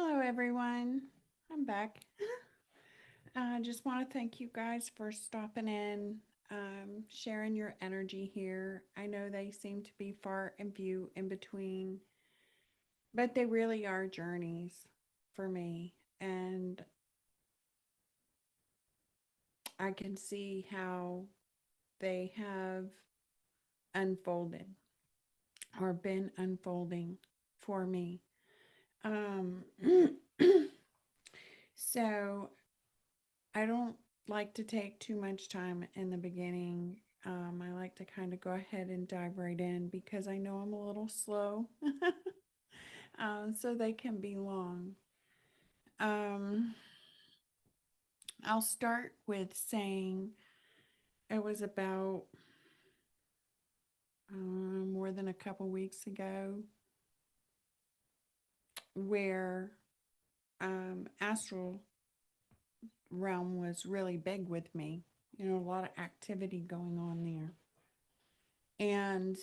Hello, everyone. I'm back. I just want to thank you guys for stopping in, sharing your energy here. I know they seem to be far and few in between, but they really are journeys for me. And I can see how they have unfolded or been unfolding for me. Um, so I don't like to take too much time in the beginning. I like to kind of go ahead and dive right in because I know I'm a little slow. So they can be long. Um, I'll start with saying it was about more than a couple weeks ago where astral realm was really big with me. A lot of activity going on there. And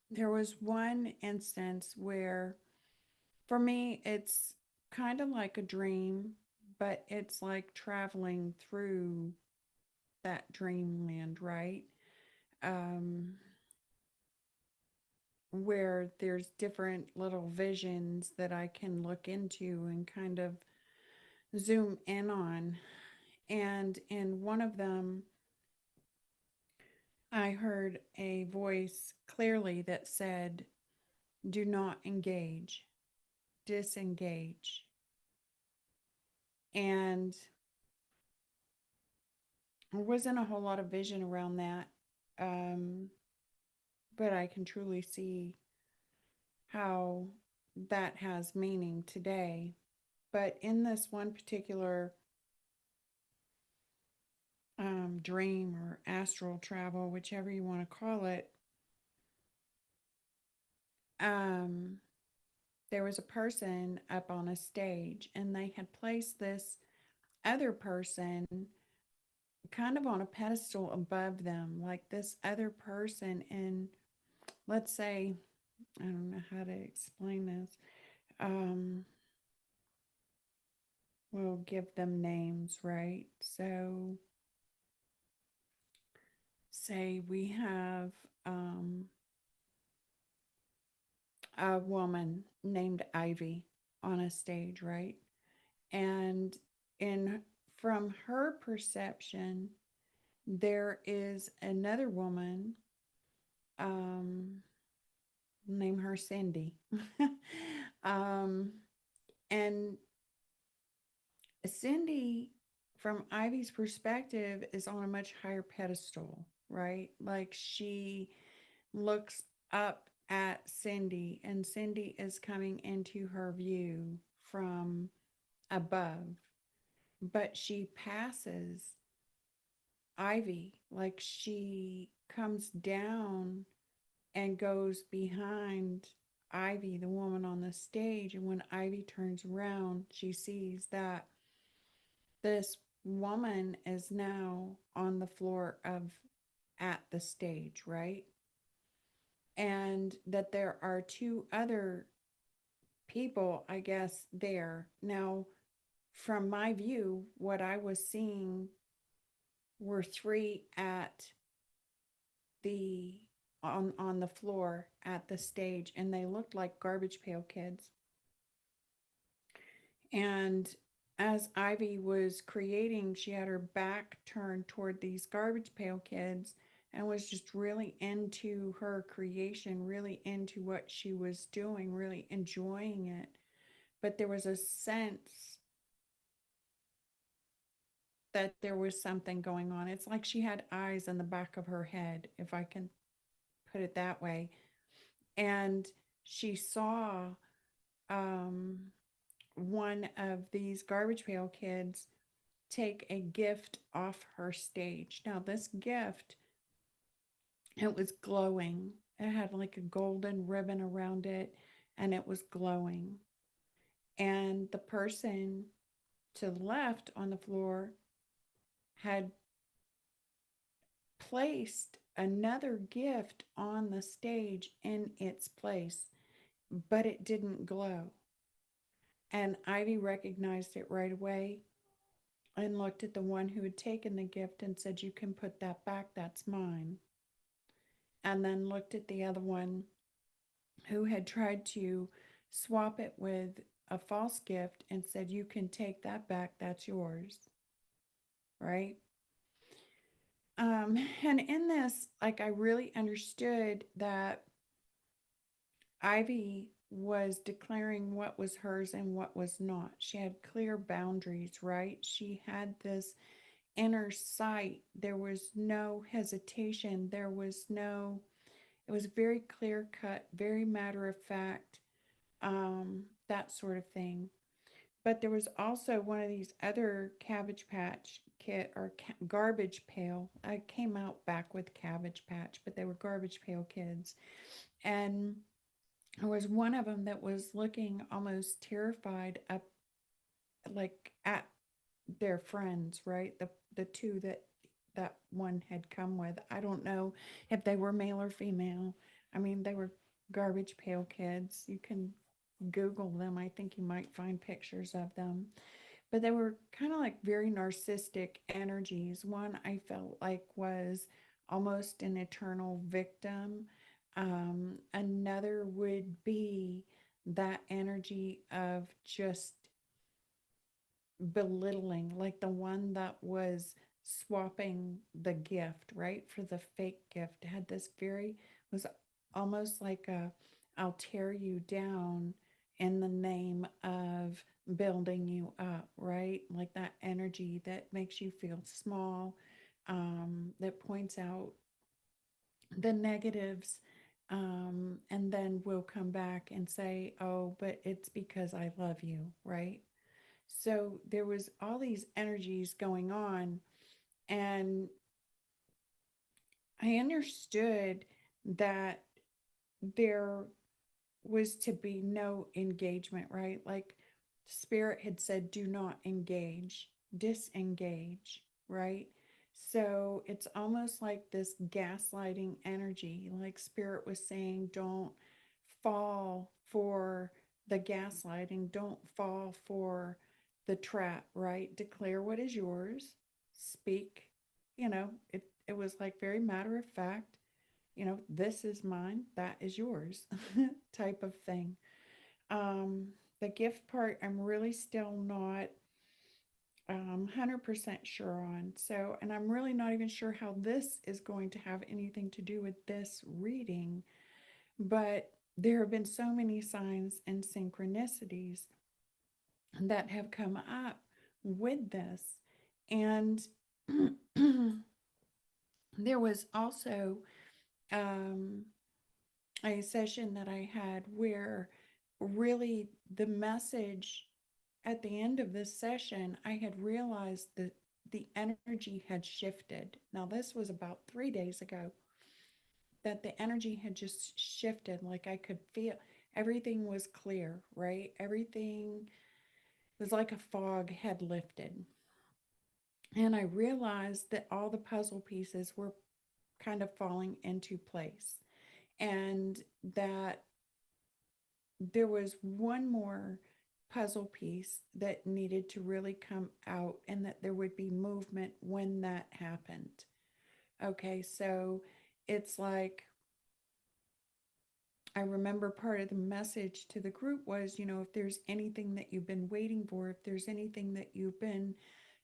there was one instance where, for me, it's kind of like a dream, but it's like traveling through that dreamland, right? Um, where there's different little visions that I can look into and kind of zoom in on. And in one of them, I heard a voice clearly that said, "Do not engage, disengage." And there wasn't a whole lot of vision around that. Um, but I can truly see how that has meaning today. But in this one particular dream or astral travel, whichever you want to call it, um, there was a person up on a stage and they had placed this other person kind of on a pedestal above them, like this other person. And let's say, I don't know how to explain this. Um, we'll give them names, right? So, say we have um, a woman named Ivy on a stage, right? And in from her perception, there is another woman, um, name her Cindy, um, and Cindy, from Ivy's perspective, is on a much higher pedestal, right? Like she looks up at Cindy, and Cindy is coming into her view from above, but she passes Ivy, like she comes down and goes behind Ivy, the woman on the stage. And when Ivy turns around, she sees that this woman is now on the floor of at the stage, right? And that there are two other people, I guess, there. Now, from my view, what I was seeing were three at the on the floor at the stage, and they looked like garbage pail kids. And as Ivy was creating, she had her back turned toward these garbage pail kids and was just really into her creation, really into what she was doing, really enjoying it. But there was a sense that there was something going on. It's like she had eyes in the back of her head, if I can put it that way. And she saw um, one of these garbage pail kids take a gift off her stage. Now, this gift, it was glowing. It had like a golden ribbon around it and it was glowing. And the person to the left on the floor had placed another gift on the stage in its place, but it didn't glow. And Ivy recognized it right away and looked at the one who had taken the gift and said, "You can put that back, that's mine." And then looked at the other one who had tried to swap it with a false gift and said, "You can take that back, that's yours." Right? And in this, like, I really understood that Ivy was declaring what was hers and what was not. She had clear boundaries, right? She had this inner sight. There was no hesitation. It was very clear cut, very matter of fact, that sort of thing. But there was also one of these other Cabbage Patch kit or Garbage Pail. I came out back with Cabbage Patch, but they were Garbage Pail kids. And there was one of them that was looking almost terrified up, like at their friends, right? The two that one had come with. I don't know if they were male or female. I mean, they were Garbage Pail kids. You can Google them. I think you might find pictures of them. But they were kind of like very narcissistic energies. One I felt like was almost an eternal victim. Another would be that energy of just belittling, like the one that was swapping the gift, right? For the fake gift. Had this very, was almost like a, "I'll tear you down in the name of building you up," right? Like that energy that makes you feel small, that points out the negatives, and then will come back and say, "Oh, but it's because I love you," right? So there was all these energies going on, and I understood that there was to be no engagement, right? Like Spirit had said, "Do not engage, disengage," right? So it's almost like this gaslighting energy. Like Spirit was saying, "Don't fall for the gaslighting, don't fall for the trap," right? Declare what is yours, speak. It was like very matter of fact, "This is mine, that is yours," type of thing. Um, the gift part, I'm really still not 100% sure on. So, and I'm really not even sure how this is going to have anything to do with this reading, but there have been so many signs and synchronicities that have come up with this. And there was also um, a session that I had where really the message at the end of this session, I had realized that the energy had shifted. Now, this was about 3 days ago, that the energy had just shifted. Like I could feel everything was clear, right? Everything was like a fog had lifted. And I realized that all the puzzle pieces were kind of falling into place, and that there was one more puzzle piece that needed to really come out, and that there would be movement when that happened. Okay, so it's like I remember part of the message to the group was, if there's anything that you've been waiting for, if there's anything that you've been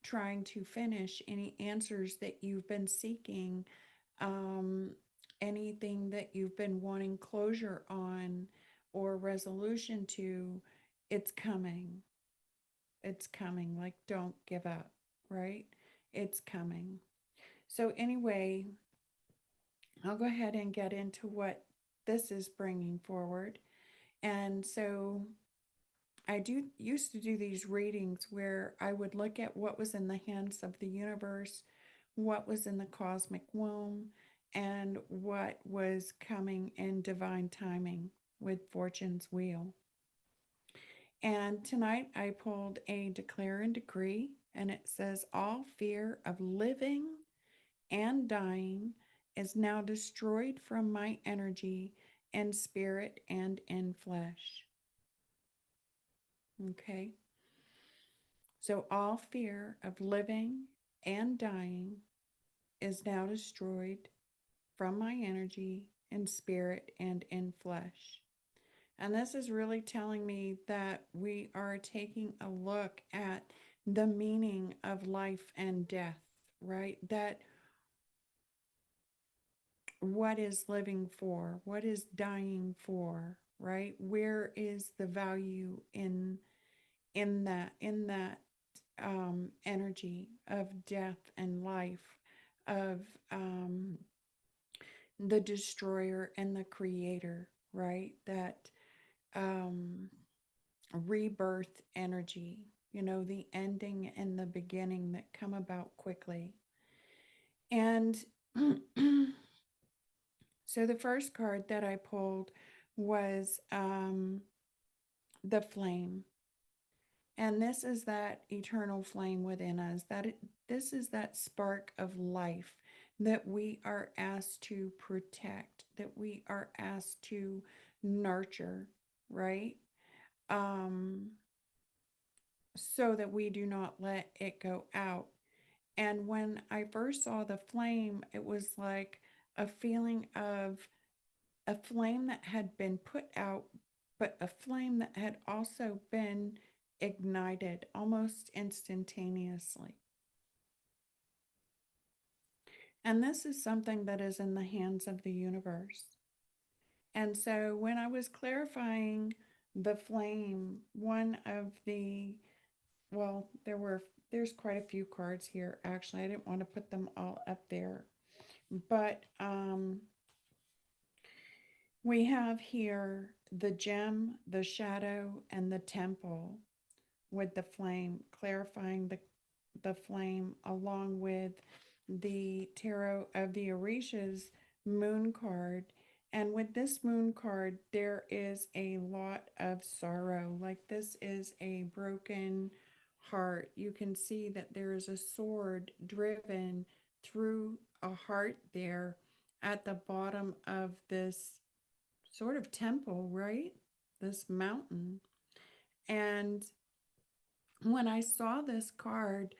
trying to finish, any answers that you've been seeking, um, anything that you've been wanting closure on or resolution to, it's coming. It's coming. Like, don't give up, right? It's coming. So, anyway, I'll go ahead and get into what this is bringing forward. And so I do used to do these readings where I would look at what was in the hands of the universe, what was in the cosmic womb, and what was coming in divine timing with Fortune's wheel. And tonight I pulled a declare and decree, and it says, "All fear of living and dying is now destroyed from my energy in spirit and in flesh." Okay. So all fear of living and dying is now destroyed from my energy in spirit and in flesh. And this is really telling me that we are taking a look at the meaning of life and death, right? That what is living for? What is dying for? Right? Where is the value in that energy of death and life, of the destroyer and the creator, right? That um, rebirth energy, the ending and the beginning that come about quickly. And so the first card that I pulled was the flame. And this is that eternal flame within us. This is that spark of life that we are asked to protect, that we are asked to nurture, right? Um, so that we do not let it go out. And when I first saw the flame, it was like a feeling of a flame that had been put out, but a flame that had also been ignited almost instantaneously. And this is something that is in the hands of the universe. And so when I was clarifying the flame, one of the, well, there's quite a few cards here actually. I didn't want to put them all up there. But we have here the gem, the shadow, and the temple with the flame, clarifying the flame, along with the tarot of the Orishas moon card. And with this moon card, there is a lot of sorrow. Like this is a broken heart. You can see that there is a sword driven through a heart there at the bottom of this sort of temple, right? This mountain. And when I saw this card,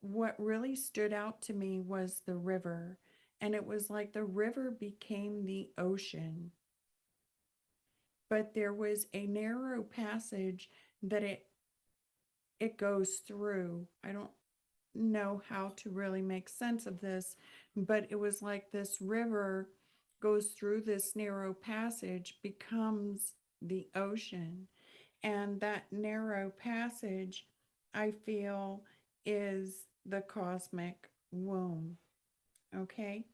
what really stood out to me was the river. And it was like the river became the ocean, but there was a narrow passage that it goes through. I don't know how to really make sense of this, but it was like this river goes through this narrow passage, becomes the ocean. And that narrow passage, I feel, is the cosmic womb. Okay.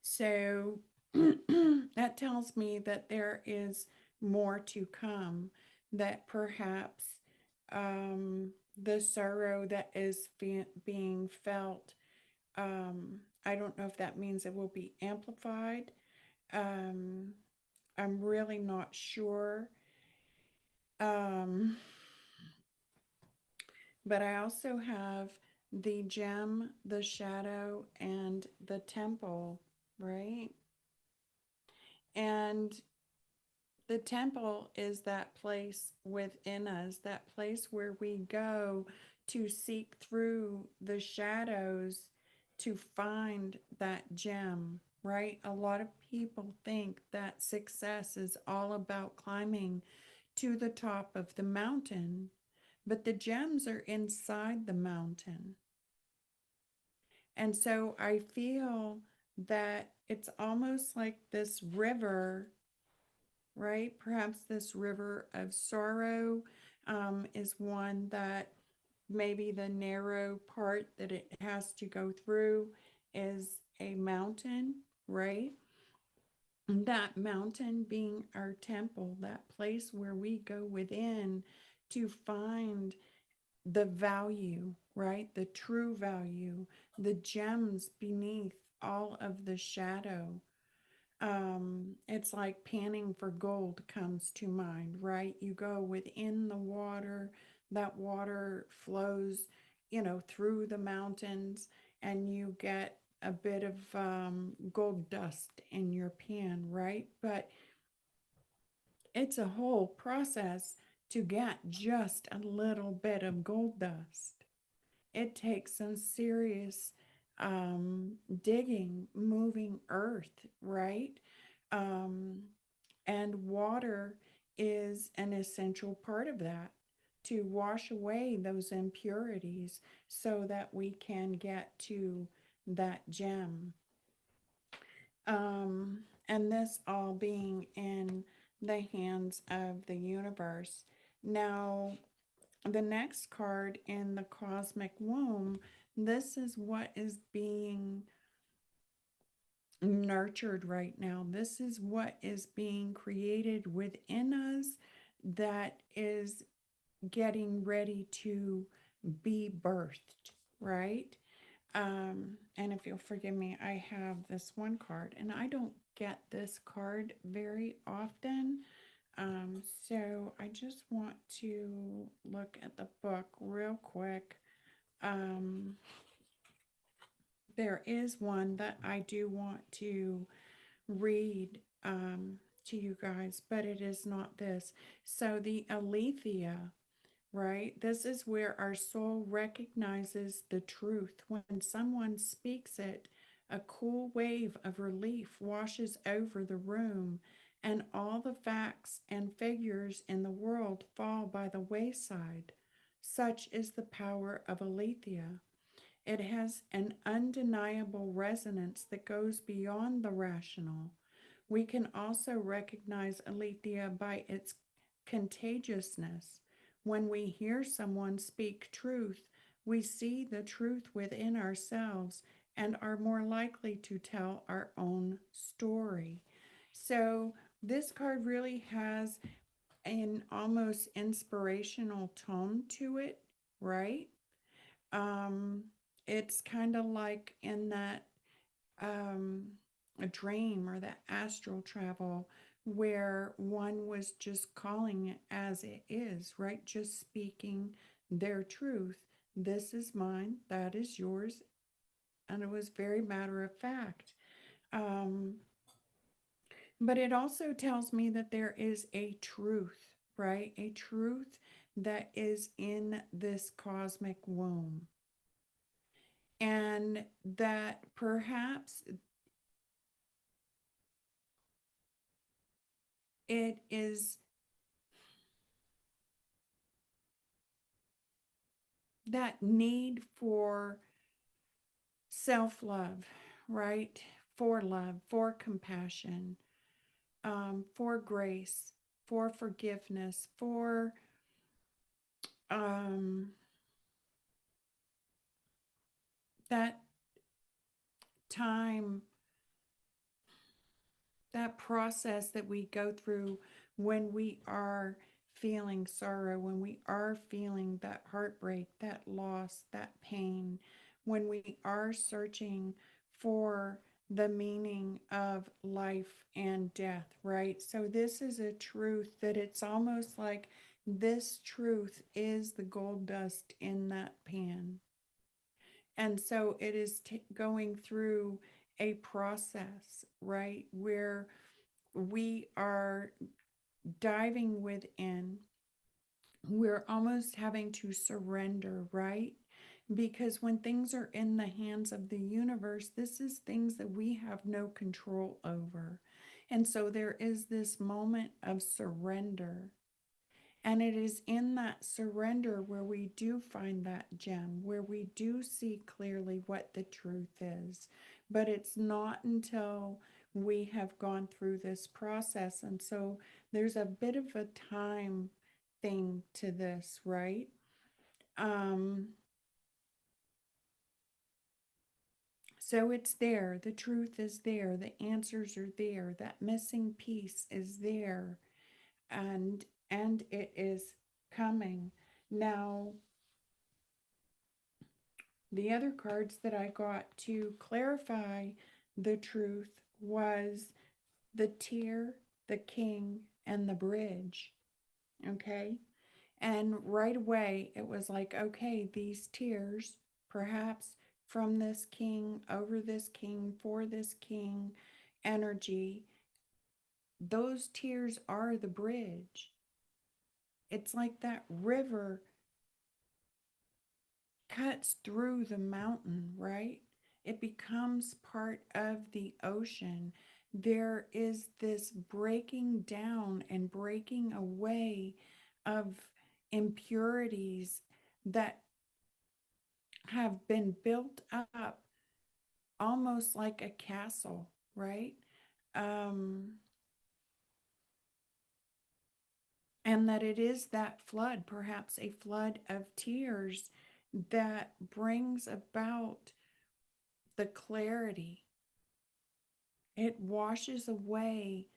So that tells me that there is more to come, that perhaps the sorrow that is being felt, I don't know if that means it will be amplified. Um, I'm really not sure. Um, but I also have the gem, the shadow, and the temple, right? And the temple is that place within us, that place where we go to seek through the shadows to find that gem, right? A lot of people think that success is all about climbing to the top of the mountain, but the gems are inside the mountain. And so I feel that it's almost like this river, right? Perhaps this river of sorrow is one that maybe the narrow part that it has to go through is a mountain, right? That mountain being our temple, that place where we go within to find the value, right? The true value, the gems beneath all of the shadow. It's like panning for gold comes to mind, right? You go within the water, that water flows, through the mountains, and you get a bit of gold dust in your pan, right? But it's a whole process to get just a little bit of gold dust. It takes some serious digging, moving earth, right? Um, and water is an essential part of that to wash away those impurities so that we can get to that gem. And this all being in the hands of the universe. Now, the next card in the cosmic womb, this is what is being nurtured right now. This is what is being created within us that is getting ready to be birthed, right? And if you'll forgive me, I have this one card, and I don't get this card very often. So I just want to look at the book real quick. Um, there is one that I do want to read to you guys, but it is not this. So the Aletheia, right? This is where our soul recognizes the truth. When someone speaks it, a cool wave of relief washes over the room, and all the facts and figures in the world fall by the wayside. Such is the power of Aletheia. It has an undeniable resonance that goes beyond the rational. We can also recognize aletheia by its contagiousness. When we hear someone speak truth, we see the truth within ourselves and are more likely to tell our own story. So, this card really has an almost inspirational tone to it, right? Um, it's kind of like in that um, a dream or that astral travel where one was just calling it as it is, right? Just speaking their truth. This is mine, that is yours. And it was very matter of fact. Um, but it also tells me that there is a truth, right? A truth that is in this cosmic womb. And that perhaps it is that need for self love, right? For love, for compassion, for grace, for forgiveness, for um, that time, that process that we go through when we are feeling sorrow, when we are feeling that heartbreak, that loss, that pain, when we are searching for the meaning of life and death, right? So, this is a truth that it's almost like this truth is the gold dust in that pan. And so it is going through a process, right, where we are diving within. We're almost having to surrender, right? Because when things are in the hands of the universe, this is things that we have no control over. And so there is this moment of surrender. And it is in that surrender where we do find that gem, where we do see clearly what the truth is. But it's not until we have gone through this process. And so there's a bit of a time thing to this, right? Um, so it's there. The truth is there. The answers are there. That missing piece is there. And it is coming. Now, the other cards that I got to clarify the truth was the tear, the king, and the bridge. Okay. And right away, it was like, okay, these tears, perhaps from this king, over this king, for this king energy, those tears are the bridge. It's like that river cuts through the mountain, right? It becomes part of the ocean. There is this breaking down and breaking away of impurities that have been built up almost like a castle, right? Um, and that it is that flood, perhaps a flood of tears, that brings about the clarity. It washes away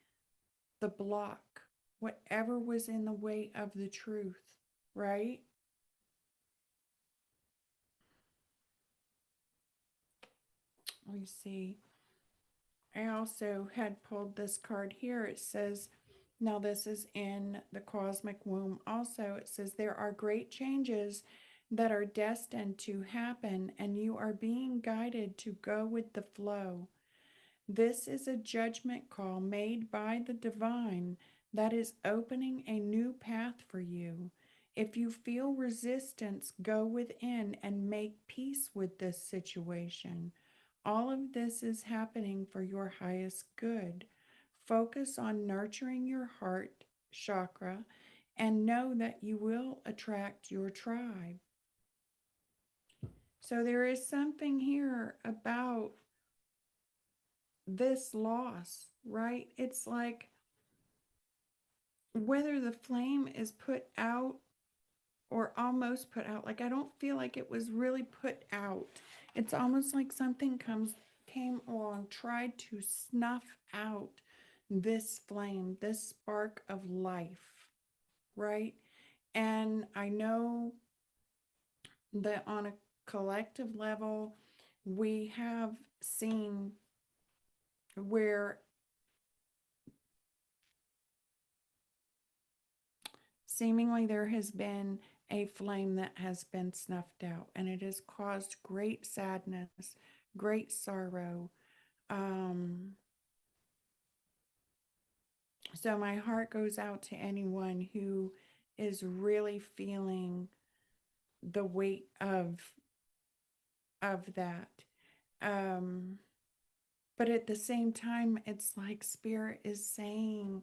the block, whatever was in the way of the truth, right? Let me see. I also had pulled this card here. It says, now this is in the cosmic womb also. It says, there are great changes that are destined to happen, and you are being guided to go with the flow. This is a judgment call made by the divine that is opening a new path for you. If you feel resistance, go within and make peace with this situation. All of this is happening for your highest good. Focus on nurturing your heart chakra and know that you will attract your tribe. So there is something here about this loss, right? It's like whether the flame is put out or almost put out, like I don't feel like it was really put out. It's almost like something came along, tried to snuff out this flame, this spark of life, right? And I know that on a collective level, we have seen where seemingly there has been a flame that has been snuffed out, and it has caused great sadness, great sorrow. Um, so my heart goes out to anyone who is really feeling the weight of that. Um, but at the same time, it's like spirit is saying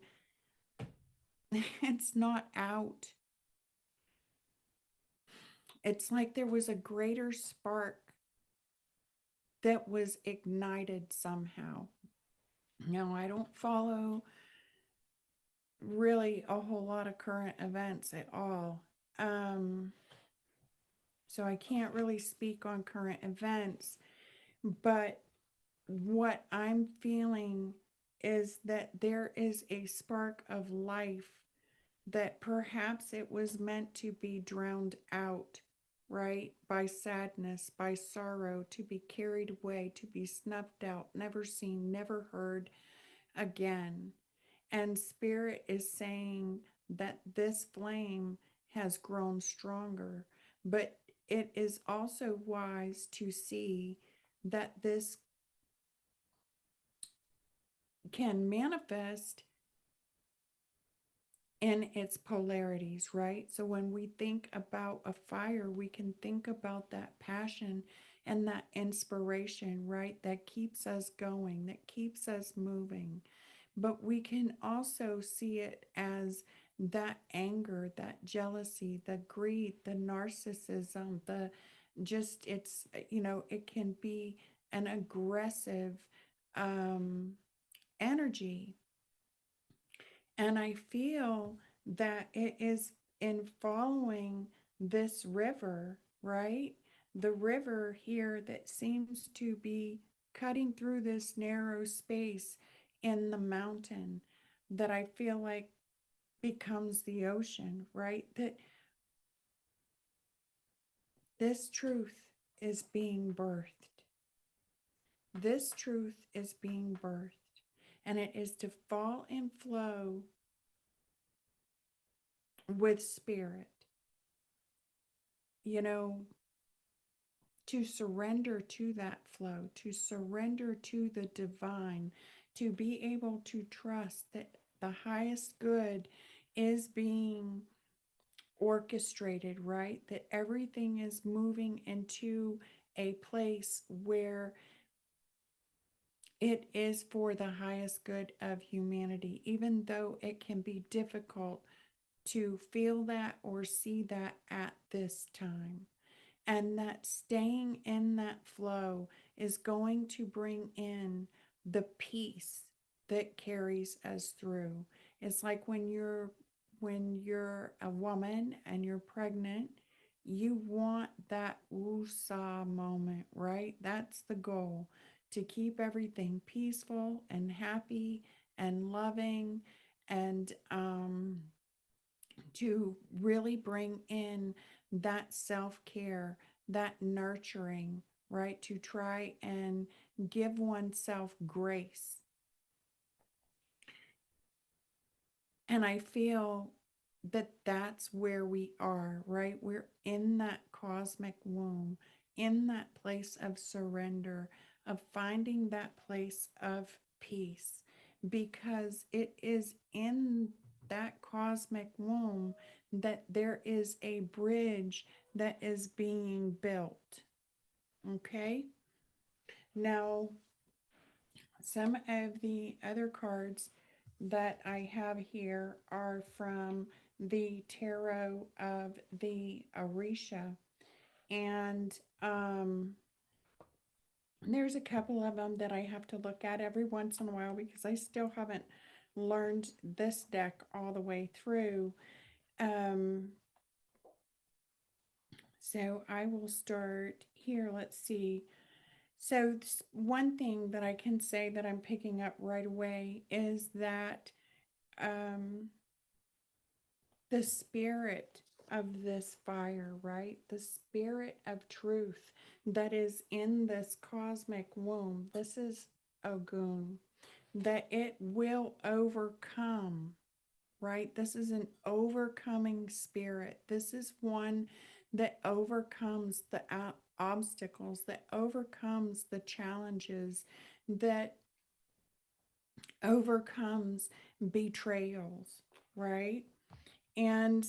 it's not out. It's like there was a greater spark that was ignited somehow. No, I don't follow really a whole lot of current events at all. Um, so I can't really speak on current events, but what I'm feeling is that there is a spark of life that perhaps it was meant to be drowned out, right? By sadness, by sorrow, to be carried away, to be snuffed out, never seen, never heard again. And Spirit is saying that this flame has grown stronger, but it is also wise to see that this can manifest in its polarities, right? So when we think about a fire, we can think about that passion and that inspiration, right? That keeps us going, that keeps us moving. But we can also see it as that anger, that jealousy, the greed, the narcissism, the just, it's, it can be an aggressive um, energy. And I feel that it is in following this river, right? The river here that seems to be cutting through this narrow space in the mountain that I feel like becomes the ocean, right? That this truth is being birthed. This truth is being birthed. And it is to fall and flow with spirit. You know, to surrender to that flow, to surrender to the divine, to be able to trust that the highest good is being orchestrated, right? That everything is moving into a place where it is for the highest good of humanity, even though it can be difficult to feel that or see that at this time. And that staying in that flow is going to bring in the peace that carries us through. It's like when you're a woman and you're pregnant, you want that woosah moment, right? That's the goal, to keep everything peaceful and happy and loving, and to really bring in that self-care, that nurturing, right? To try and give oneself grace. And I feel that that's where we are, right? We're in that cosmic womb, in that place of surrender, of finding that place of peace, because it is in that cosmic womb that there is a bridge that is being built. Okay? Now, some of the other cards that I have here are from the Tarot of the Orisha. And there's a couple of them that I have to look at every once in a while because I still haven't learned this deck all the way through. Um, so I will start here. Let's see. So, one thing that I can say that I'm picking up right away is that um, the spirit of this fire, right? The spirit of truth that is in this cosmic womb. This is Ogun, that it will overcome, right? This is an overcoming spirit. This is one that overcomes the obstacles, that overcomes the challenges, that overcomes betrayals, right? And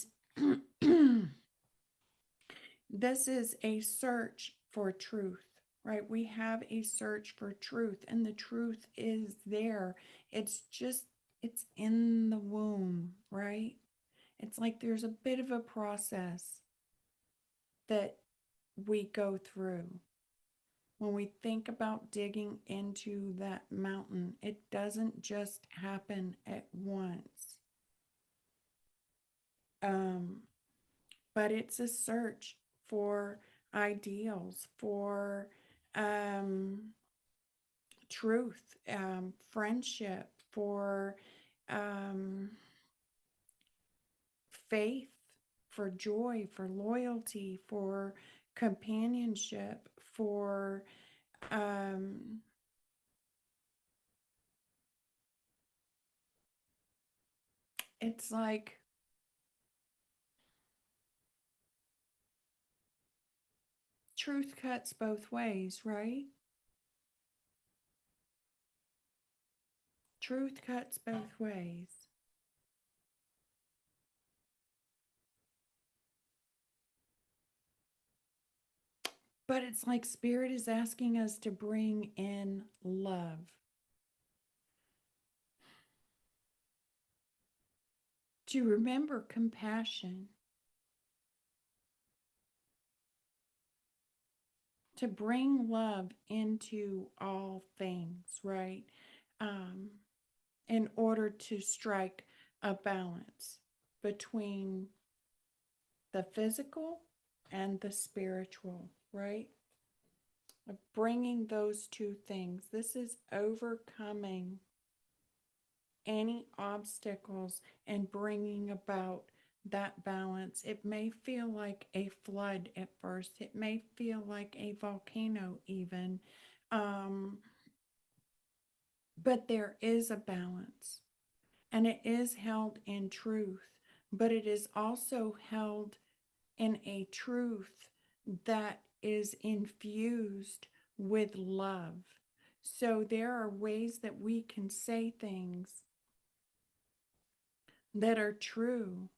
this is a search for truth, right? We have a search for truth, and the truth is there. It's just, it's in the womb, right? It's like there's a bit of a process that we go through. When we think about digging into that mountain, it doesn't just happen at once. Um, but it's a search for ideals, for um, truth, friendship, for um, faith, for joy, for loyalty, for companionship, for um, it's like truth cuts both ways, right? Truth cuts both ways. But it's like Spirit is asking us to bring in love, to remember compassion, to bring love into all things, right? Um, in order to strike a balance between the physical and the spiritual, right? Of bringing those two things. This is overcoming any obstacles and bringing about that balance. It may feel like a flood at first, it may feel like a volcano, even. Um, but there is a balance, and it is held in truth, but it is also held in a truth that is infused with love. So there are ways that we can say things that are true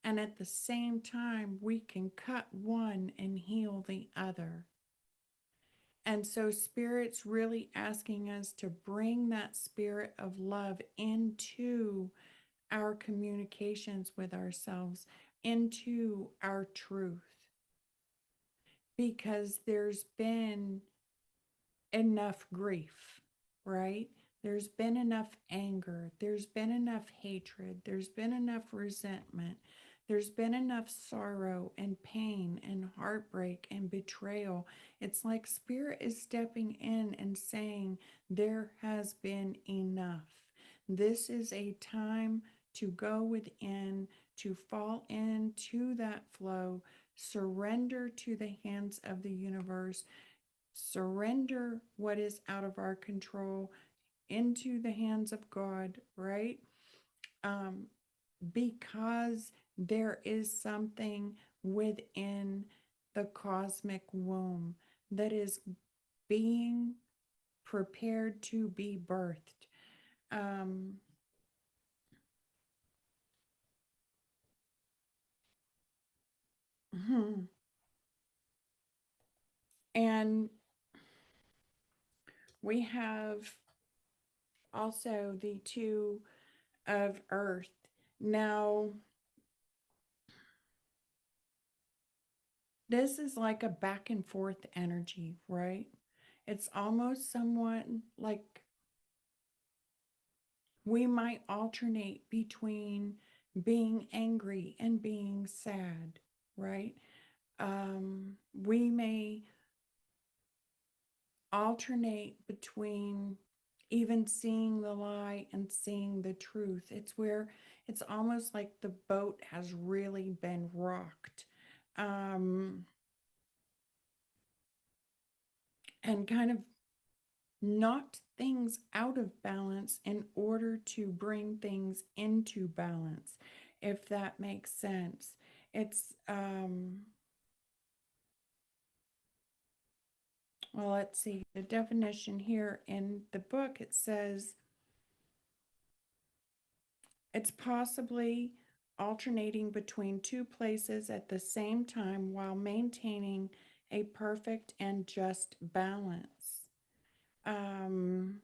And at the same time, we can cut one and heal the other. And so, Spirit's really asking us to bring that spirit of love into our communications with ourselves, into our truth, because there's been enough grief, right? There's been enough anger. There's been enough hatred. There's been enough resentment. There's been enough sorrow and pain and heartbreak and betrayal. It's like Spirit is stepping in and saying, there has been enough. This is a time to go within, to fall into that flow, surrender to the hands of the universe, surrender what is out of our control into the hands of God, right? Um, because there is something within the cosmic womb that is being prepared to be birthed. Um, and we have also the two of earth. Now, this is like a back and forth energy, right? It's almost somewhat like we might alternate between being angry and being sad, right? We may alternate between even seeing the lie and seeing the truth. It's where it's almost like the boat has really been rocked. Um, and kind of knocked things out of balance in order to bring things into balance, if that makes sense. It's, well, let's see, the definition here in the book, it says it's possibly alternating between two places at the same time while maintaining a perfect and just balance. Um,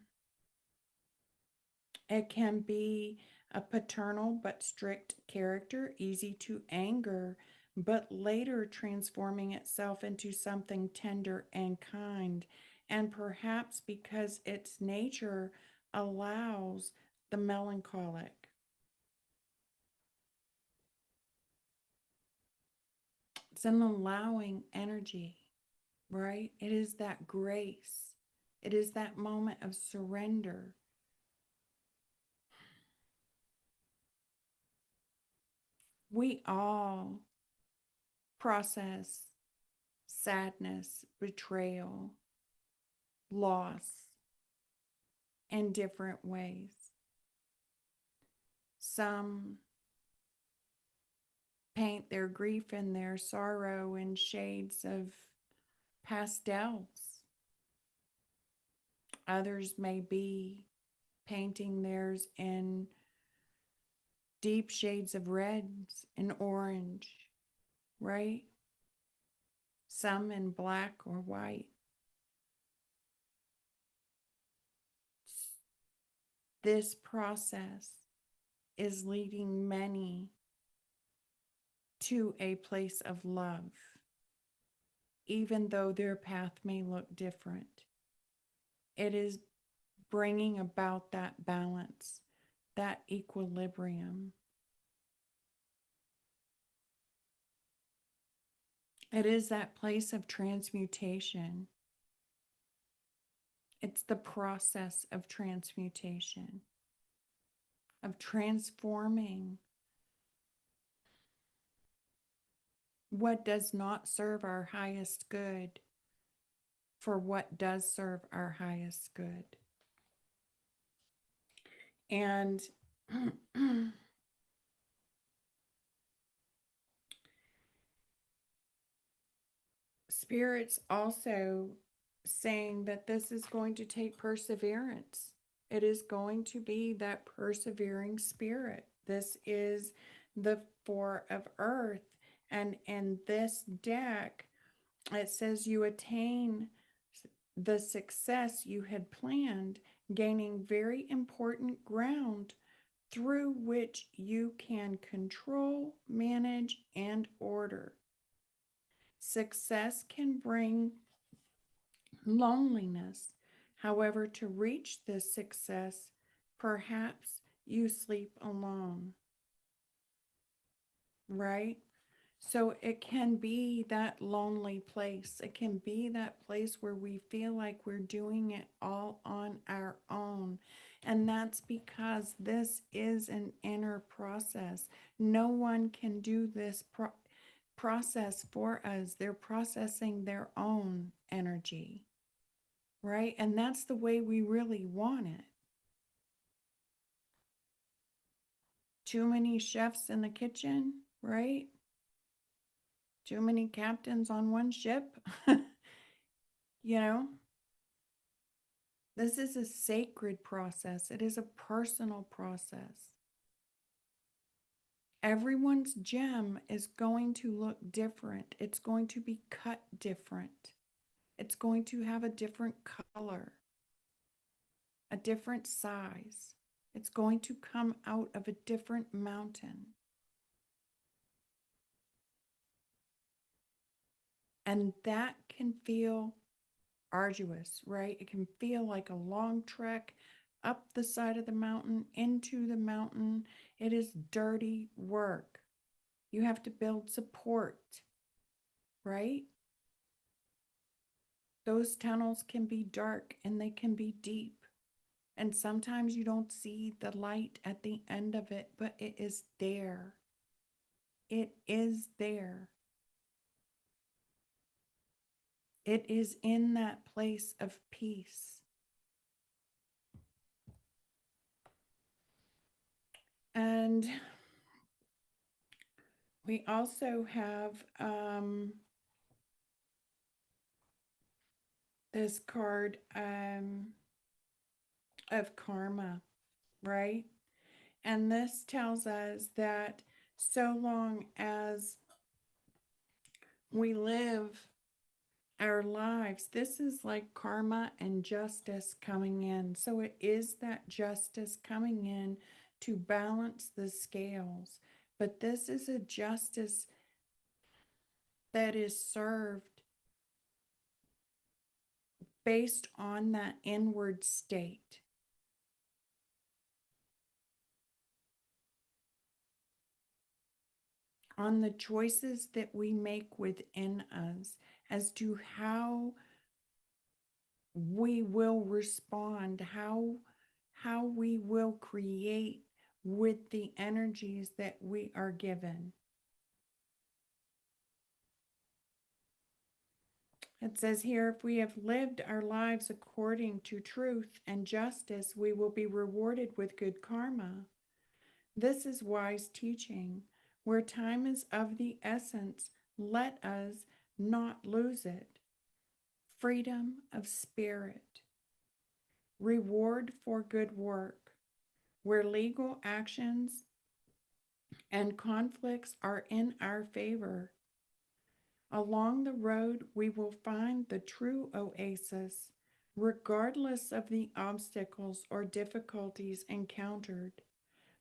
It can be a paternal but strict character, easy to anger, but later transforming itself into something tender and kind. And perhaps because its nature allows the melancholic. It's an allowing energy, right? It is that grace, it is that moment of surrender. We all process sadness, betrayal, loss in different ways. Some paint their grief and their sorrow in shades of pastels. Others may be painting theirs in deep shades of reds and orange, right? Some in black or white. This process is leading many to a place of love, even though their path may look different. It is bringing about that balance, that equilibrium. It is that place of transmutation. It's the process of transmutation, of transforming what does not serve our highest good for what does serve our highest good. And Spirit's also saying that this is going to take perseverance. It is going to be that persevering spirit. This is the Four of Earth. And in this deck, it says you attain the success you had planned, gaining very important ground through which you can control, manage, and order. Success can bring loneliness. However, to reach this success, perhaps you sleep alone, right? So it can be that lonely place. It can be that place where we feel like we're doing it all on our own. And that's because this is an inner process. No one can do this process for us. They're processing their own energy, right? And that's the way we really want it. Too many chefs in the kitchen, right? Too many captains on one ship. You know, this is a sacred process, it is a personal process. Everyone's gem is going to look different, it's going to be cut different, it's going to have a different color, a different size. It's going to come out of a different mountain. And that can feel arduous, right? It can feel like a long trek up the side of the mountain, into the mountain. It is dirty work. You have to build support, right? Those tunnels can be dark and they can be deep. And sometimes you don't see the light at the end of it, but it is there. It is there. It is in that place of peace. And we also have this card of karma, right? And this tells us that so long as we live our lives, this is like karma and justice coming in. So it is that justice coming in to balance the scales. But this is a justice that is served based on that inward state, on the choices that we make within us as to how we will respond, how we will create with the energies that we are given. It says here, if we have lived our lives according to truth and justice, we will be rewarded with good karma. This is wise teaching. Where time is of the essence, let us not lose it. Freedom of spirit, reward for good work. Where legal actions and conflicts are in our favor, along the road we will find the true oasis, regardless of the obstacles or difficulties encountered.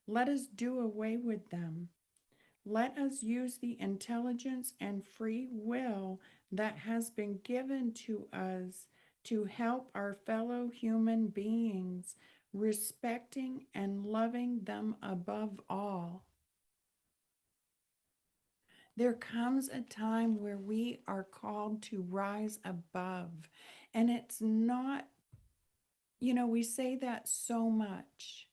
Let us do away with them. Let us use the intelligence and free will that has been given to us to help our fellow human beings, respecting and loving them above all. There comes a time where we are called to rise above. And it's not, we say that so much,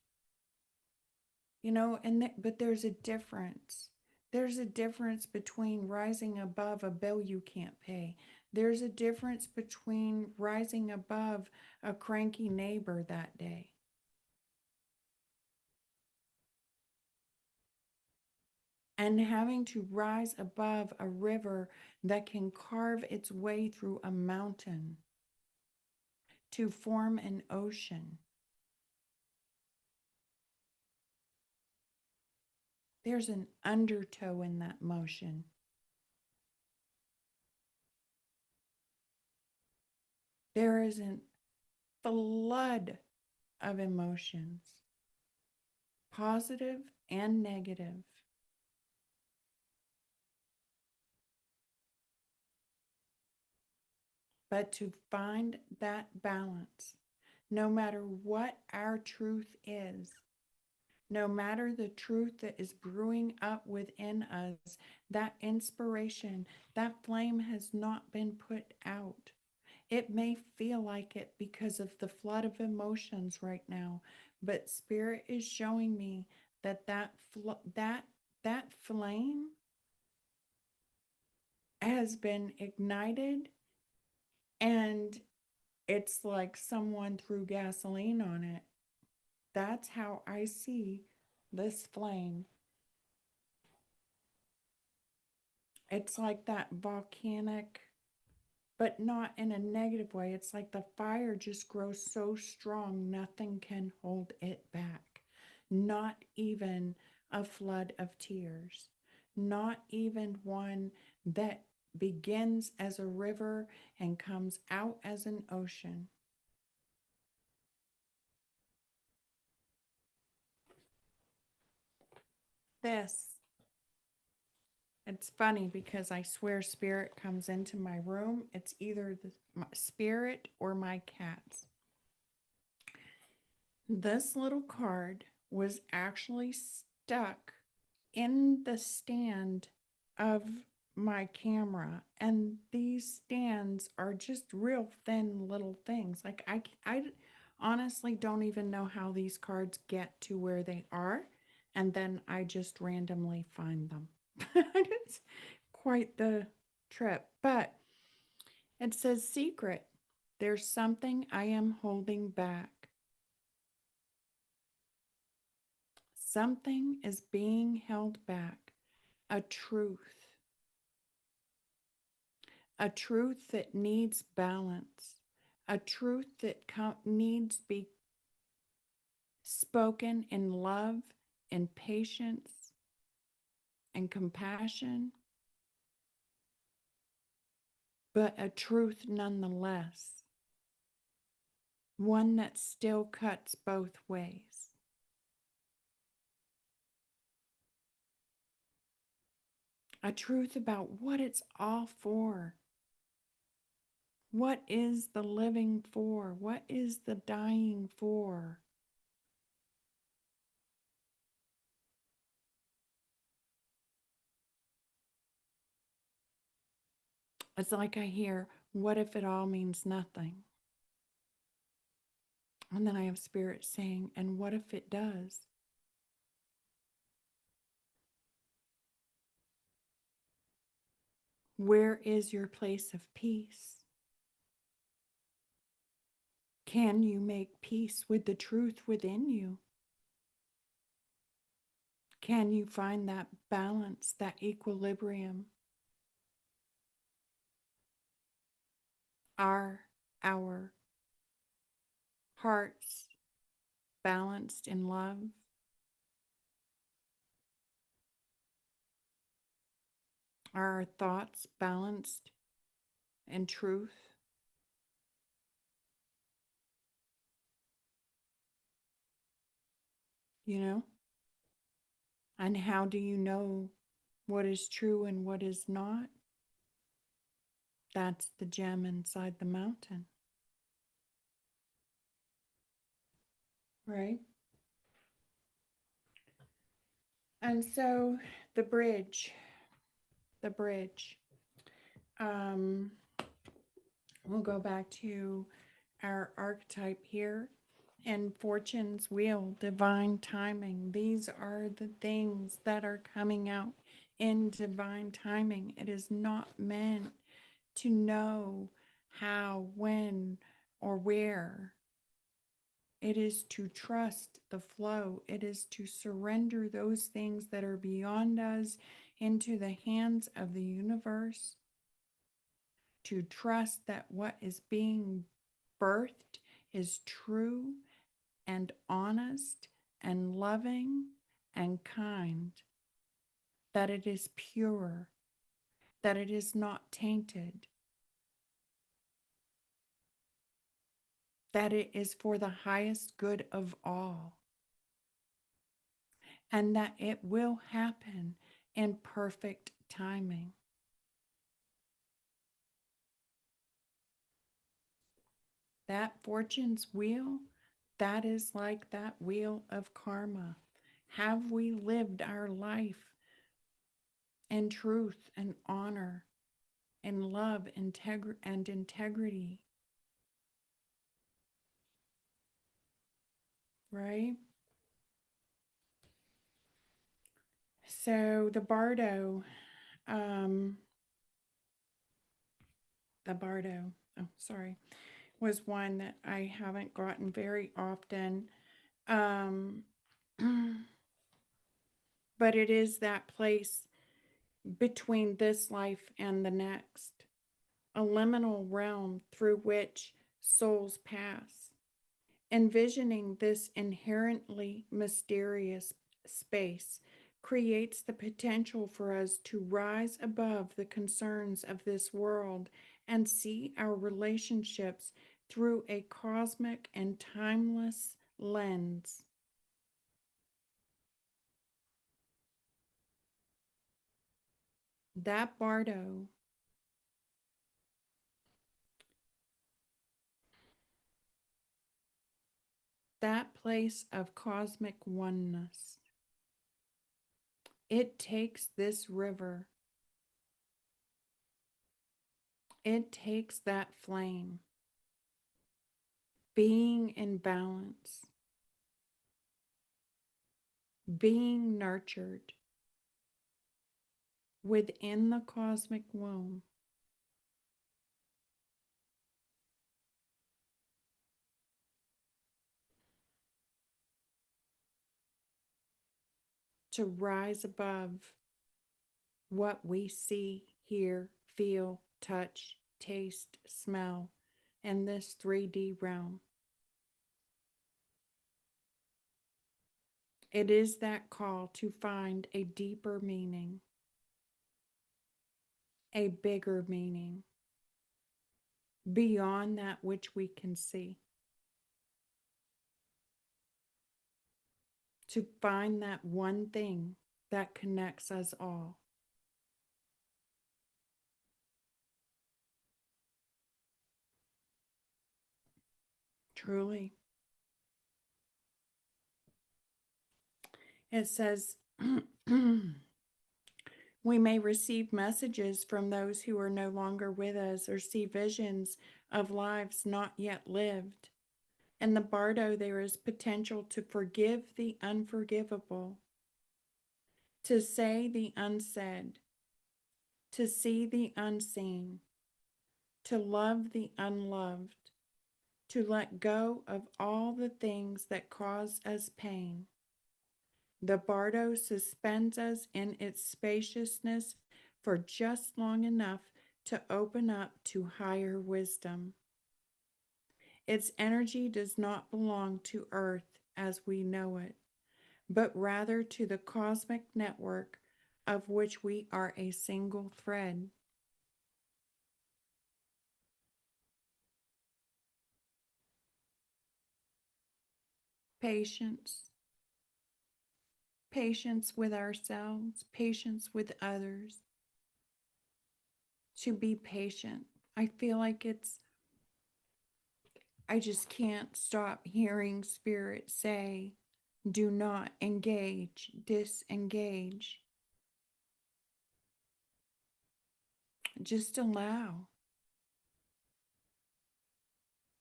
but there's a difference. There's a difference between rising above a bill you can't pay. There's a difference between rising above a cranky neighbor that day. And having to rise above a river that can carve its way through a mountain to form an ocean. There's an undertow in that motion. There is a flood of emotions, positive and negative. But to find that balance, no matter what our truth is, no matter the truth that is brewing up within us, that inspiration, that flame has not been put out. It may feel like it because of the flood of emotions right now, but spirit is showing me that that flame has been ignited, and it's like someone threw gasoline on it. That's how I see this flame. It's like that volcanic, but not in a negative way. It's like the fire just grows so strong, nothing can hold it back. Not even a flood of tears, not even one that begins as a river and comes out as an ocean. This, it's funny because I swear spirit comes into my room. It's either the my spirit or my cats. This little card was actually stuck in the stand of my camera, and these stands are just real thin little things. Like I honestly don't even know how these cards get to where they are, and then I just randomly find them. It's quite the trip. But it says secret. There's something I am holding back. Something is being held back. A truth. A truth that needs balance. A truth that needs to be spoken in love and patience and compassion, but a truth nonetheless. One that still cuts both ways. A truth about what it's all for. What is the living for? What is the dying for? It's like I hear, what if it all means nothing? And then I have spirit saying, and what if it does? Where is your place of peace? Can you make peace with the truth within you? Can you find that balance, that equilibrium? Are our hearts balanced in love? Are our thoughts balanced in truth? You know? And how do you know what is true and what is not? That's the gem inside the mountain, right? And so the bridge, the bridge. Um, we'll go back to our archetype here and fortune's wheel, divine timing. These are the things that are coming out in divine timing. It is not meant to know how, when, or where. It is to trust the flow. It is to surrender those things that are beyond us into the hands of the universe, to trust that what is being birthed is true and honest and loving and kind. that it is pure, that it is not tainted, that it is for the highest good of all, and that it will happen in perfect timing. That fortune's wheel, that is like that wheel of karma. Have we lived our life in truth and honor and love and integrity? Right? So um, the Bardo, oh, sorry, was one that I haven't gotten very often. Um, but it is that place between this life and the next, a liminal realm through which souls pass. Envisioning this inherently mysterious space creates the potential for us to rise above the concerns of this world and see our relationships through a cosmic and timeless lens. That Bardo, that place of cosmic oneness, it takes this river, it takes that flame, being in balance, being nurtured within the cosmic womb, to rise above what we see, hear, feel, touch, taste, smell in this 3D realm. It is that call to find a deeper meaning, a bigger meaning, beyond that which we can see. To find that one thing that connects us all. Truly. It says, we may receive messages from those who are no longer with us or see visions of lives not yet lived. In the Bardo, there is potential to forgive the unforgivable, to say the unsaid, to see the unseen, to love the unloved, to let go of all the things that cause us pain. The Bardo suspends us in its spaciousness for just long enough to open up to higher wisdom. Its energy does not belong to Earth as we know it, but rather to the cosmic network of which we are a single thread. Patience, patience with ourselves, patience with others, to be patient. I feel like I just can't stop hearing Spirit say, do not engage, disengage. Just allow.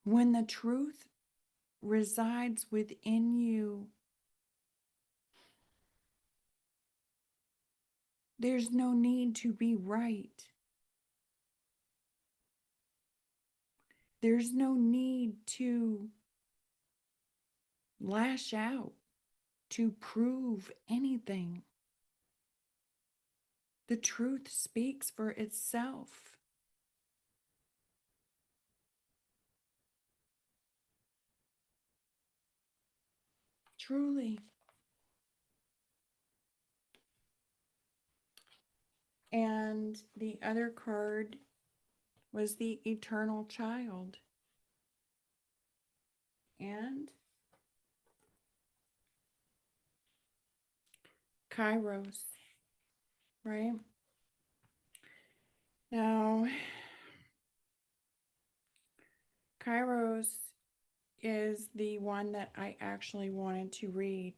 When the truth resides within you, there's no need to be right. There's no need to lash out to prove anything. The truth speaks for itself. Truly. And the other card was the eternal child. And Kairos, right? Now, Kairos is the one that I actually wanted to read.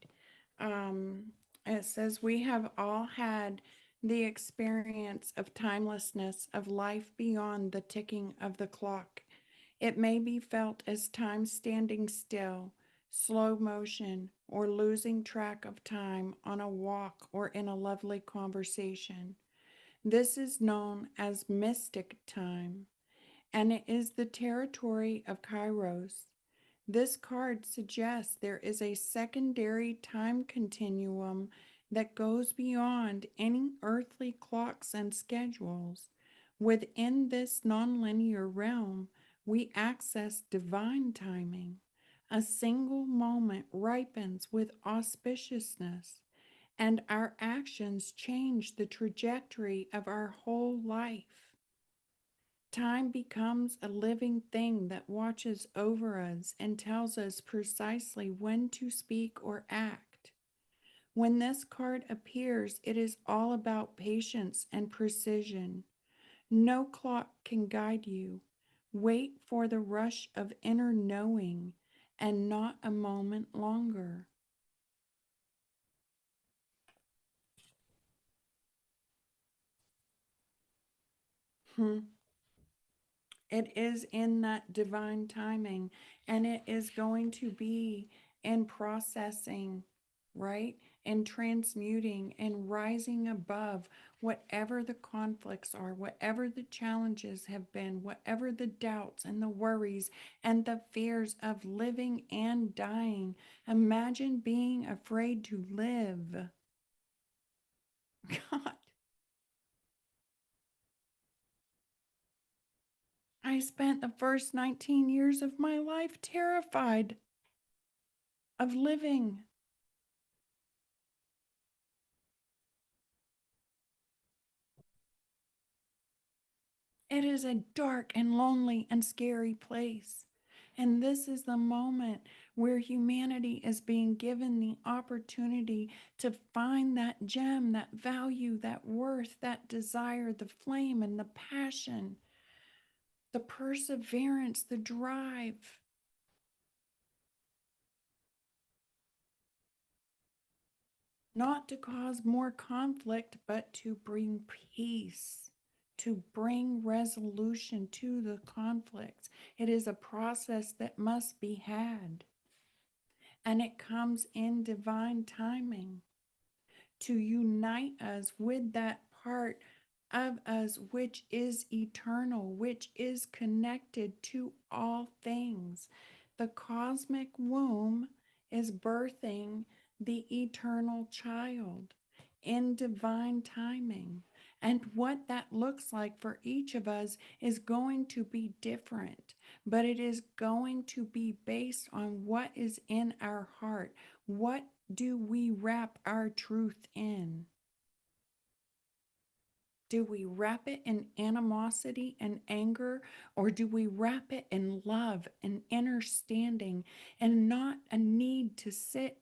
Um, it says, we have all had the experience of timelessness, of life beyond the ticking of the clock. It may be felt as time standing still, slow motion, or losing track of time on a walk or in a lovely conversation. This is known as mystic time, and it is the territory of Kairos. This card suggests there is a secondary time continuum that goes beyond any earthly clocks and schedules. Within this nonlinear realm, we access divine timing. A single moment ripens with auspiciousness, and our actions change the trajectory of our whole life. Time becomes a living thing that watches over us and tells us precisely when to speak or act. When this card appears, it is all about patience and precision. No clock can guide you. Wait for the rush of inner knowing and not a moment longer. Hmm. It is in that divine timing, and it is going to be in processing, right? And transmuting and rising above whatever the conflicts are, whatever the challenges have been, whatever the doubts and the worries and the fears of living and dying. Imagine being afraid to live. God, I spent the first 19 years of my life terrified of living. It is a dark and lonely and scary place. And this is the moment where humanity is being given the opportunity to find that gem, that value, that worth, that desire, the flame and the passion, the perseverance, the drive, not to cause more conflict, but to bring peace, to bring resolution to the conflicts. It is a process that must be had, and it comes in divine timing to unite us with that part of us which is eternal, which is connected to all things. The cosmic womb is birthing the eternal child in divine timing. And what that looks like for each of us is going to be different, but it is going to be based on what is in our heart. What do we wrap our truth in? Do we wrap it in animosity and anger, or do we wrap it in love and understanding and not a need to sit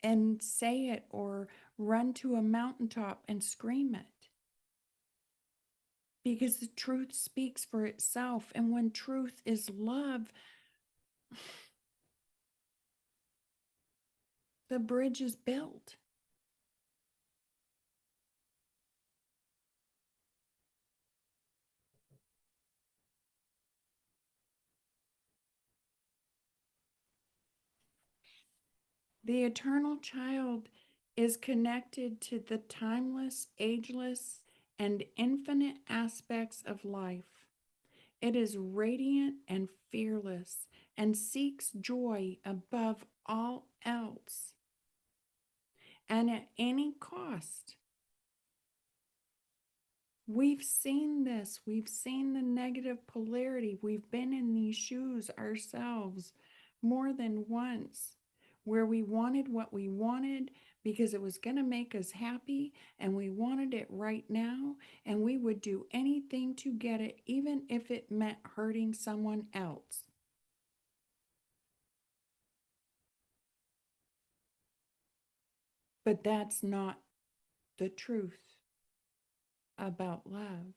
and say it or run to a mountaintop and scream it? Because the truth speaks for itself. And when truth is love, the bridge is built. The eternal child is connected to the timeless, ageless, and infinite aspects of life. It is radiant and fearless and seeks joy above all else and at any cost. We've seen this. We've seen the negative polarity. We've been in these shoes ourselves more than once, where we wanted what we wanted because it was going to make us happy and we wanted it right now, and we would do anything to get it, even if it meant hurting someone else. But that's not the truth about love,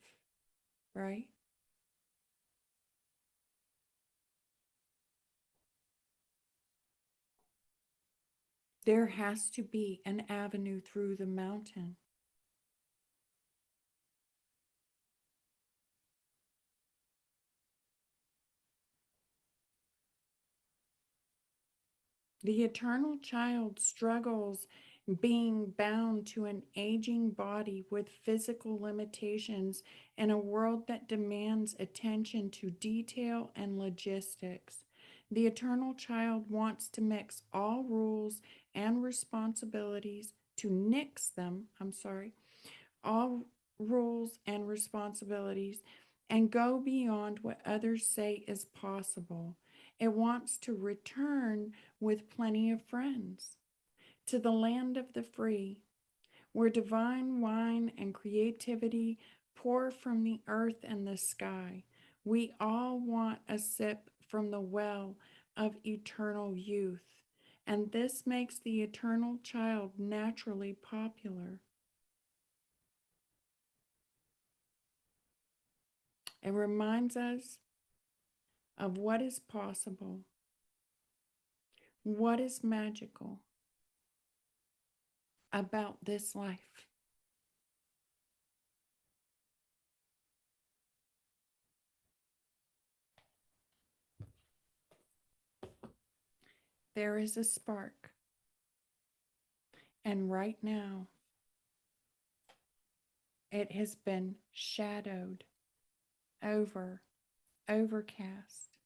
right? There has to be an avenue through the mountain. The eternal child struggles being bound to an aging body with physical limitations in a world that demands attention to detail and logistics. The eternal child wants to mix all rules and responsibilities, to nix them, all rules and responsibilities, and go beyond what others say is possible. It wants to return with plenty of friends to the land of the free, where divine wine and creativity pour from the earth and the sky. We all want a sip from the well of eternal youth, and this makes the eternal child naturally popular. It reminds us of what is possible, what is magical about this life. There is a spark, and right now it has been shadowed over, overcast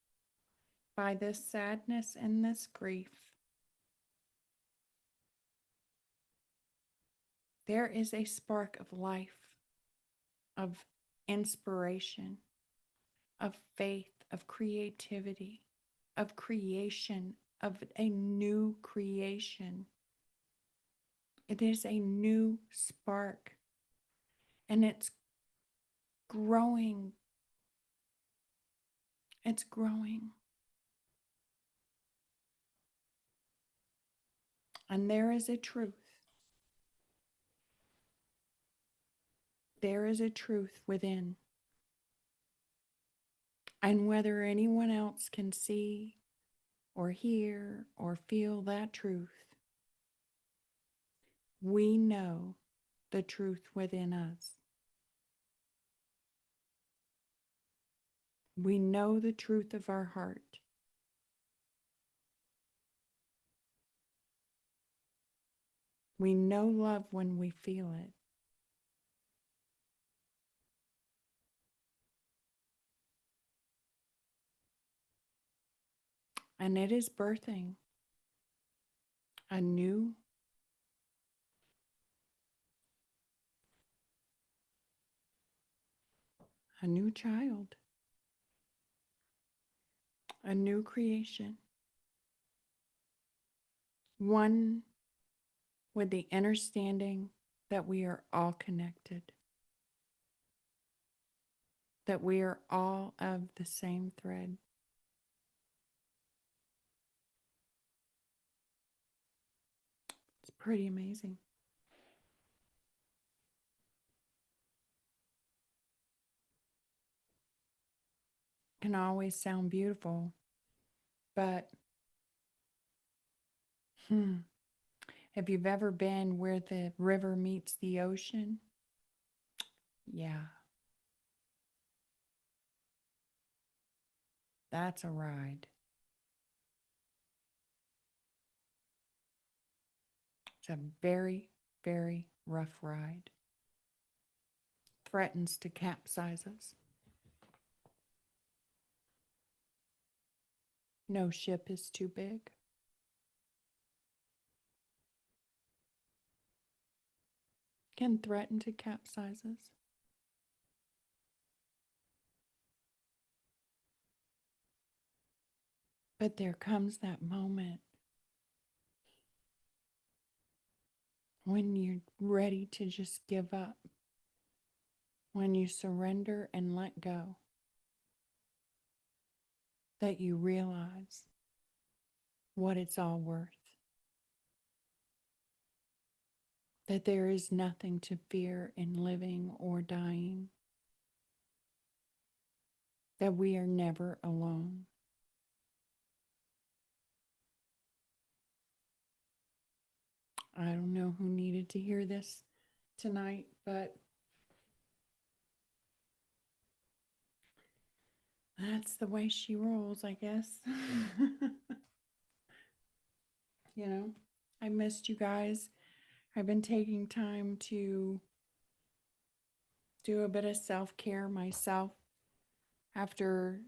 by this sadness and this grief. There is a spark of life, of inspiration, of faith, of creativity, of creation, of a new creation. It is a new spark, and it's growing. It's growing. And there is a truth. There is a truth within. And whether anyone else can see or hear or feel that truth, we know the truth within us. We know the truth of our heart. We know love when we feel it. And it is birthing a new child, a new creation, one with the understanding that we are all connected, that we are all of the same thread. It's pretty amazing. Can always sound beautiful, but if you've ever been where the river meets the ocean, yeah, that's a ride. It's a very, very rough ride. Threatens to capsize us. No ship is too big. Can threaten to capsize us. But there comes that moment when you're ready to just give up, when you surrender and let go, that you realize what it's all worth, that there is nothing to fear in living or dying, that we are never alone. I don't know who needed to hear this tonight, but that's the way she rolls, I guess. You know, I missed you guys. I've been taking time to do a bit of self-care myself after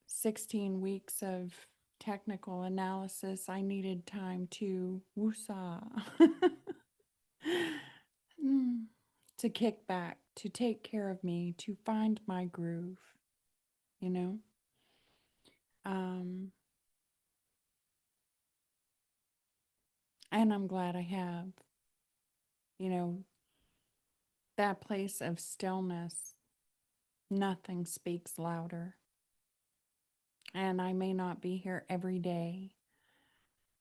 16 weeks of technical analysis. I needed time to woosah. To kick back, to take care of me, to find my groove, you know? Um, and I'm glad I have, you know, that place of stillness. Nothing speaks louder. And I may not be here every day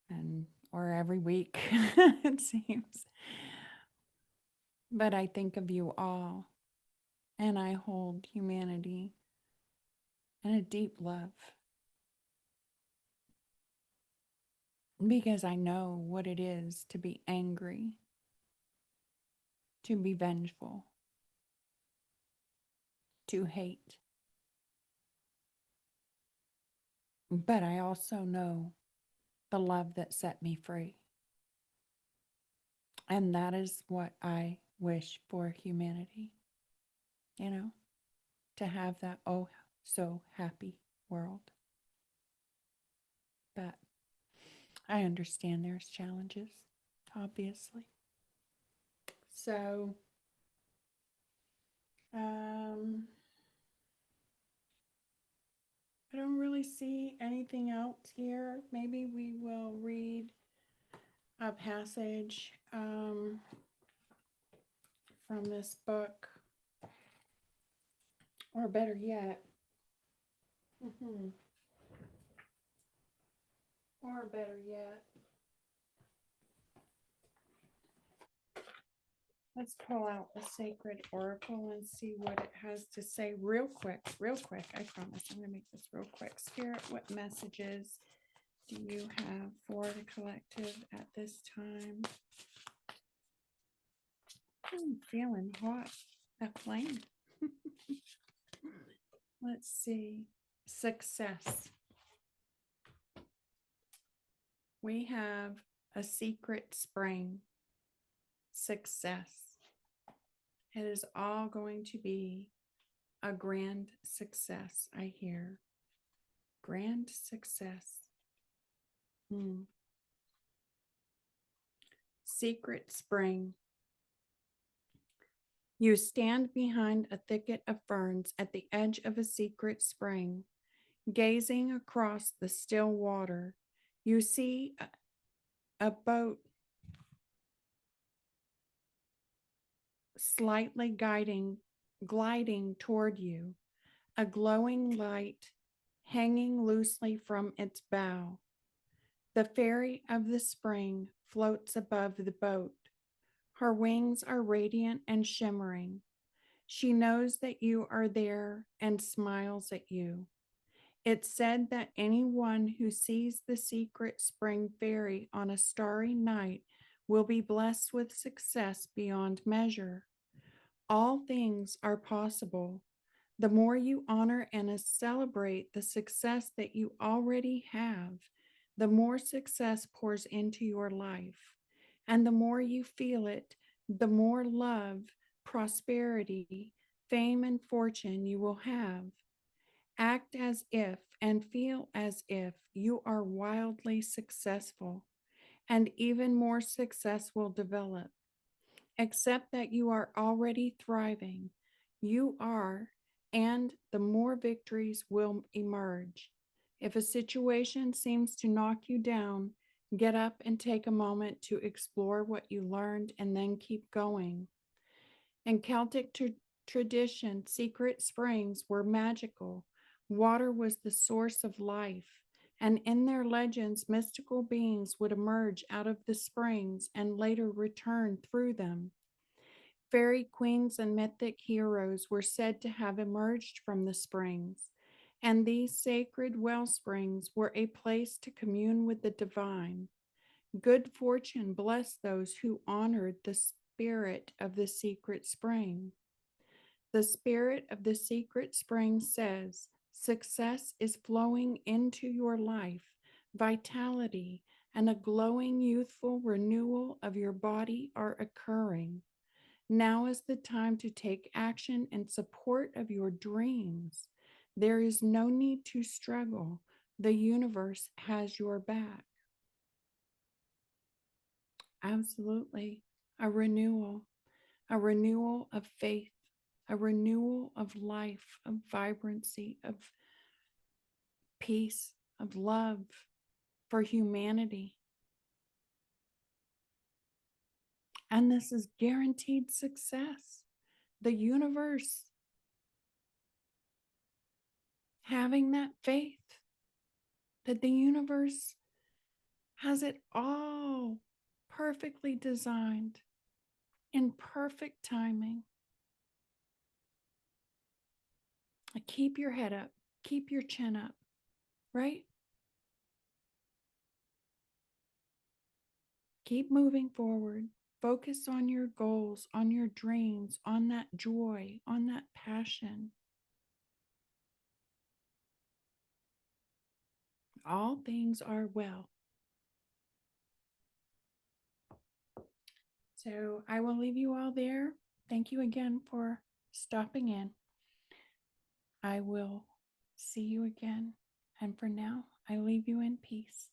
and or every week, it seems. But I think of you all, and I hold humanity in a deep love because I know what it is to be angry, to be vengeful, to hate. But I also know the love that set me free. And that is what I wish for humanity, you know, to have that oh so happy world. But I understand there's challenges, obviously. So, I don't really see anything else here. Maybe we will read a passage from this book, or better yet, or better yet, let's pull out the sacred oracle and see what it has to say real quick, I promise. I'm going to make this real quick. Spirit, what messages do you have for the collective at this time? I'm feeling hot, a flame. Let's see. Success. We have a secret spring. Success. It is all going to be a grand success, I hear. Grand success. Secret spring. You stand behind a thicket of ferns at the edge of a secret spring, gazing across the still water. You see a boat slightly gliding toward you, a glowing light hanging loosely from its bow. The fairy of the spring floats above the boat. Her wings are radiant and shimmering. She knows that you are there and smiles at you. It's said that anyone who sees the secret spring fairy on a starry night will be blessed with success beyond measure. All things are possible. The more you honor and celebrate the success that you already have, the more success pours into your life. And the more you feel it, the more love, prosperity, fame, and fortune you will have. Act as if and feel as if you are wildly successful, and even more success will develop. Accept that you are already thriving. You are, and the more victories will emerge. If a situation seems to knock you down, Get up and take a moment to explore what you learned and then keep going. In Celtic tradition, secret springs were magical. Water was the source of life, and in their legends, mystical beings would emerge out of the springs and later return through them. Fairy queens and mythic heroes were said to have emerged from the springs, and these sacred well springs were a place to commune with the divine. Good fortune blessed those who honored the spirit of the secret spring. The spirit of the secret spring says success is flowing into your life, vitality, and a glowing youthful renewal of your body are occurring. Now is the time to take action in support of your dreams. There is no need to struggle. The universe has your back. Absolutely. A renewal of faith, a renewal of life, of vibrancy, of peace, of love for humanity. And this is guaranteed success. The universe having that faith that the universe has it all perfectly designed in perfect timing. Keep your head up, keep your chin up, right? Keep moving forward. Focus on your goals, on your dreams, on that joy, on that passion. All things are well. So I will leave you all there. Thank you again for stopping in. I will see you again. And for now, I leave you in peace.